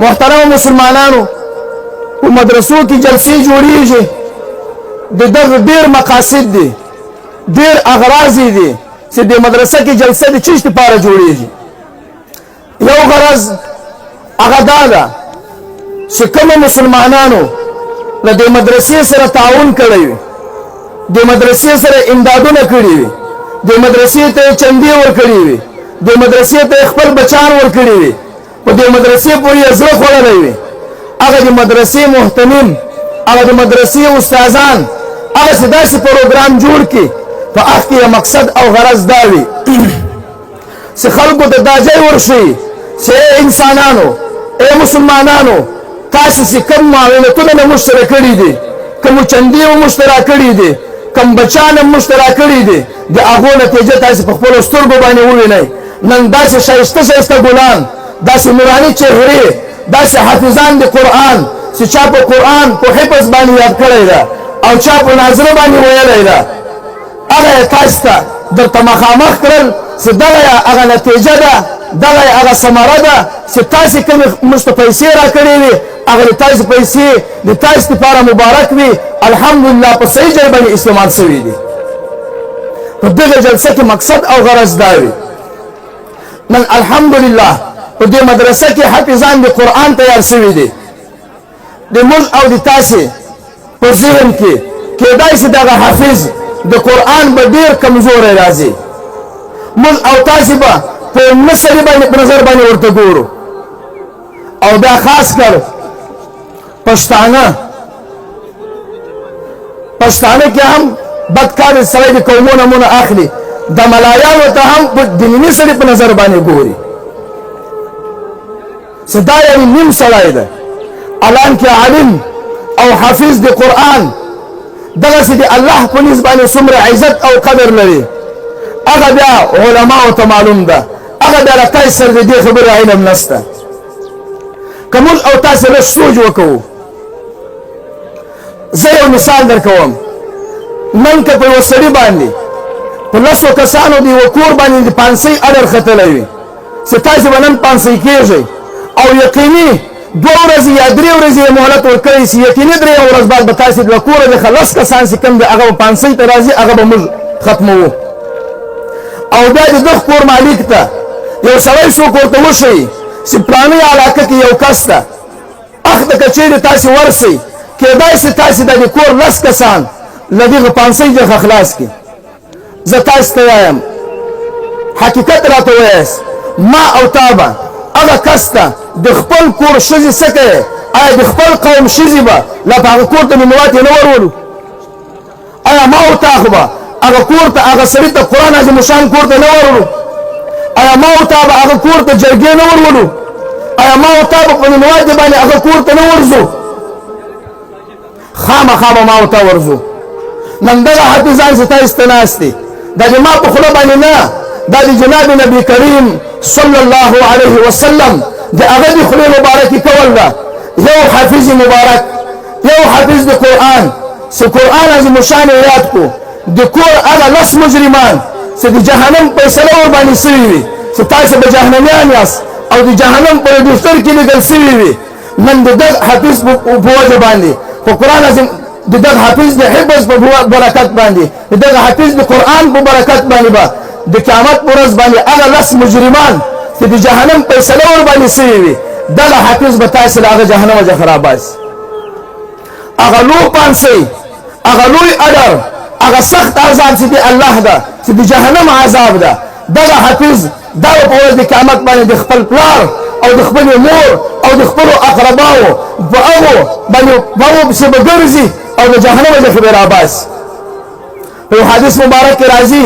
محترم مسلمانانو په مدرسو کې جلسې جوړیږي د دغه ډېر مقاصد دي ډېر اغراض دي چې د مدرسه کې جلسه د چیش لپاره جوړیږي یو غرض هغه دا ده چې کوم مسلمانانو له دې مدرسې سره تعاون کړی وي د مدرسې سره امدادونه کړي وي د مدرسې ته چندې ورکړي وي د مدرسې ته خپل بچان ورکړي وي په دې مدرسې پورې زړه خوړلی وي هغه د مدرسې محتمم هغه د مدرسې استادان هغه چې داسې پروګرام جوړ کړي په هغه کې مقصد او غرض دا وي چې خلکو ته دا ځای ورښیي چې انسانانو ای مسلمانانو تاسو چې کوم معاونتونه مو موږ سره کړي دي کوم چندې مو موږ سره کړي دي کوم بچان مو موږ سره کړي دي د هغو نتیجه تاسو په خپلو سترګو باندې ووینئ نن داسې ښایسته ښایسته ګلان داسې نوراني چهرې داسې حافظان د قرآن چې چا په قرآن په حفظ باندې یاد کړی ده او چا په ناظره باندې ویلی ده هغه یې تاسو ته درته مخامخ کړل چې دغه هغه نتیجه ده دغه هغه ثمره ده چې تاسې کومې موږ ته پیسې راکړې وي هغه د تاسو پیسې د تاسو لپاره مبارک وي الحمدلله په صحیح ځای باندې استعمال شوي دي په دغه جلسه کې مقصد او غرض دا وي نن الحمدلله په دې مدرسه کې حافظان د قرآن تیار شوي دي د موږ او د تاسې په ذهن کې کېدای شي دغه حافظ د قرآن به ډېر کمزوری راځي موږ او تاسې به په نسلي باندې په نظر باندې ورته ګورو او دا خاص کر پښتانه کې هم بدکار سړی د قومونه مونه اخلي د ملایانو ته هم په دیني سړي په نظر باندې ګوري چې دا یعنې نیم سړی ده الان کې عالم او حافظ د قرآن دغسې د الله په نسبت باندې څومره عزت او قدر لري هغه بیا علماو ته معلوم ده هغه بیا له تاسې سره د دې خبرې علم نشته که موږ او تاسې لږ سوچ وکوو زه یو مثال در کوم نن که په یوه سړي باندې په لسو کسانو د یوه کور باندې د پانسۍ اډر ختلی وي چې تاسې به نن پانسۍ کېږئ او یقیني 2 ورځې یا 3 ورځې یې مهلت ورکړی شي یقیني 3 ورځ بعد به تاسې له کوره د لس کسان چې کوم دی هغه به پانسۍ ته راځي هغه به موږ ختموو او بیا د دغه کور مالک ته یو سړی څوک ورته وښیي چې پلانۍ علاقه کې یو کس ته اخ د که چیرې تاسې ورسئ کېدای شي تاسې د دې کور 10 کسان له دغه پانسۍ څخه خلاص کړي زه تاسو ته وایم حقیقت راته ووایاست ما او تا به هغه کس ته د خپل کور ښځې څه کوې آیا د خپل قوم ښځې به لا په هغه کور ته مینواتې نه ورولو آیا ما او تا خو به هغه کور ته هغه سړي ته قرآن عظیم شان کور ته نه ورولو آیا ما او تا به هغه کور ته جرګې نه ورولو آیا ما او تا به په مینواتې باندې هغه کور ته نه ورځو خامخا به ما او تا ورځو نن دغه حافظان چې تاسو ته ناست دي دا د ما په خوله باندې نه دا د جناب نبي کریم صلی الله علیه وسلم د هغه د خولې مبارکې کول ده یو حافظ مبارک یو حافظ د قرآن چې قرآن عظیم شان یاد کو د کور هغه 10 مجرمان چې د جهنم فیصله ورباندې شوي وي چې تاسو به جهنمیان یاست او د جهنم په دفتر کې لیکل شوي وي نن د دغه حافظ په وجه باندې په قرآن عظیم د دغه حافظ د حفظ په برکت باندې د دغه حافظ د قرآن په برکت باندې به د قیامت په ورځ باندې هغه 10 مجرمان چې د جهنم فیصله ورباندې شوي وي دغه حافظ به تاسې له هغه جهنم څخه راباسي هغه لوی پانسۍ هغه لوی اډر هغه سخت عذاب چې د الله ده چې د جهنم عذاب ده دغه حافظ دا په ورځ د قیامت باندې د خپل پلار او د خپلې مور او د خپلو اقرباو په هغو باندې پسې به ګرځي او د جهنم څخه به راباسي په یو حدیث مبارک کې راځي